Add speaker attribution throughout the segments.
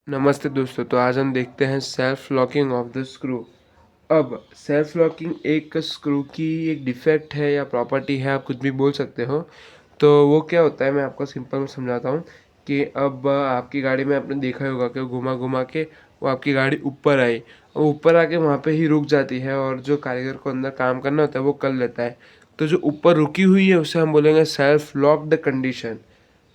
Speaker 1: नमस्ते दोस्तों। तो आज हम देखते हैं self locking of the screw. अब सेल्फ लॉकिंग एक स्क्रू की एक डिफेक्ट है या प्रॉपर्टी है, आप कुछ भी बोल सकते हो। तो वो क्या होता है, मैं आपको सिंपल में समझाता हूँ कि अब आपकी गाड़ी में आपने देखा ही होगा कि घुमा घुमा के वो आपकी गाड़ी ऊपर आई और ऊपर आके वहाँ पे ही रुक जाती है और जो कारीगर को अंदर काम करना होता है वो कर लेता है। तो जो ऊपर रुकी हुई है उसे हम बोलेंगे सेल्फ लॉक्ड कंडीशन।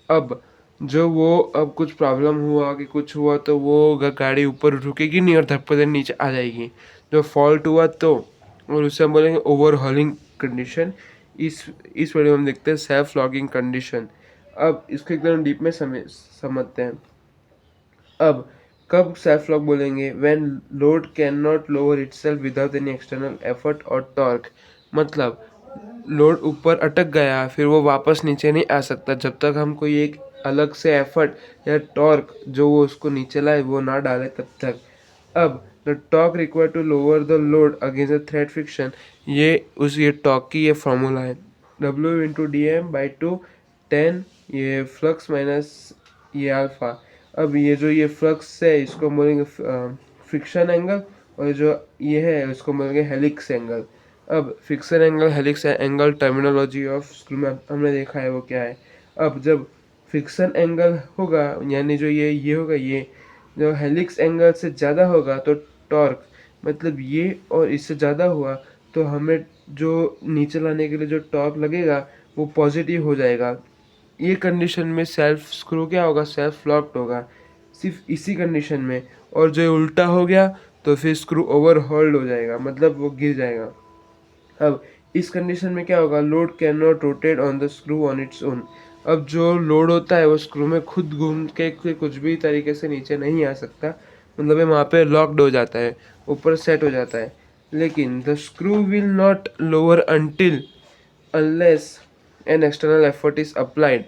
Speaker 1: अब जो वो अब कुछ प्रॉब्लम हुआ कि कुछ हुआ तो वो गाड़ी ऊपर रुकेगी नहीं और धप्पे से नीचे आ जाएगी। जो फॉल्ट हुआ तो, और उसे हम बोलेंगे ओवरहॉलिंग कंडीशन। इस वीडियो में हम देखते हैं सेल्फ लॉगिंग कंडीशन। अब इसको एकदम डीप में समझते हैं। अब कब सेल्फ लॉक बोलेंगे? When load can not lower itself without any external effort और टॉर्क। मतलब लोड ऊपर अटक गया, फिर वो वापस नीचे नहीं आ सकता जब तक हम कोई एक अलग से एफर्ट या टॉर्क जो वो उसको नीचे लाए वो ना डाले तब तक। अब the torque require to lower the load against the thread friction, ये टॉर्क की ये फॉर्मूला है W into d m by 2 10, ये फ्लक्स माइनस ये अल्फा। अब ये जो ये फ्लक्स है इसको बोलेंगे फ्रिक्शन एंगल, और जो ये है उसको बोलेंगे हेलिक्स एंगल। अब fiction angle helix angle terminology of screw में हमने देखा है वो क्या है। अब जब फिक्सन एंगल होगा यानी जो ये होगा, ये जो हेलिक्स एंगल से ज़्यादा होगा तो टॉर्क, मतलब ये और इससे ज़्यादा हुआ तो हमें जो नीचे लाने के लिए जो टॉर्क लगेगा वो पॉजिटिव हो जाएगा। ये कंडीशन में सेल्फ स्क्रू क्या होगा, सेल्फ लॉक्ड होगा सिर्फ इसी कंडीशन में। और जो उल्टा हो गया तो फिर स्क्रू ओवर होल्ड हो जाएगा, मतलब वो गिर जाएगा। अब इस कंडीशन में क्या होगा, load can not rotate on the screw on its own. अब जो लोड होता है वो स्क्रू में खुद घूम के कुछ भी तरीके से नीचे नहीं आ सकता, मतलब ये वहाँ पे लॉक्ड हो जाता है, ऊपर सेट हो जाता है। लेकिन the screw will not lower until unless an external effort is applied.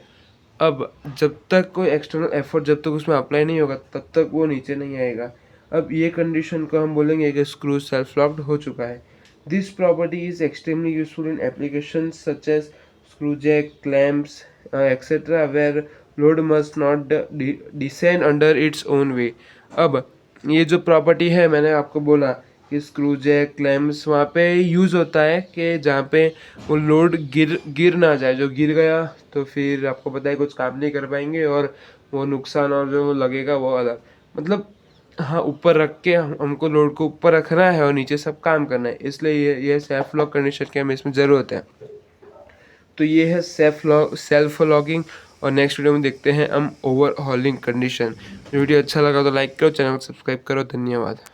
Speaker 1: अब जब तक कोई एक्सटर्नल एफर्ट जब तक उसमें अप्लाई नहीं होगा तब तक वो नीचे नहीं आएगा। अब ये कंडीशन को हम बोलेंगे कि स्क्रू सेल्फ लॉक्ड हो चुका है। This property is extremely useful in applications such as screw jack, clamps etcetera where load must not descend under its own way. अब ये जो प्रॉपर्टी है मैंने आपको बोला कि स्क्रू जैक, क्लैम्प्स वहाँ पे यूज़ होता है कि जहाँ पे वो लोड गिर ना जाए। जो गिर गया तो फिर आपको पता है कुछ काम नहीं कर पाएंगे और वो नुकसान और जो लगेगा वो अलग। मतलब हाँ, ऊपर रख के हमको लोड को ऊपर रखना है और नीचे सब काम करना है, इसलिए ये सेल्फ लॉक कंडीशन की हमें इसमें ज़रूरत है। तो ये है सेल्फ लॉगिंग। और नेक्स्ट वीडियो में देखते हैं हम ओवरहॉलिंग कंडीशन। वीडियो अच्छा लगा तो लाइक करो, चैनल को सब्सक्राइब करो। धन्यवाद।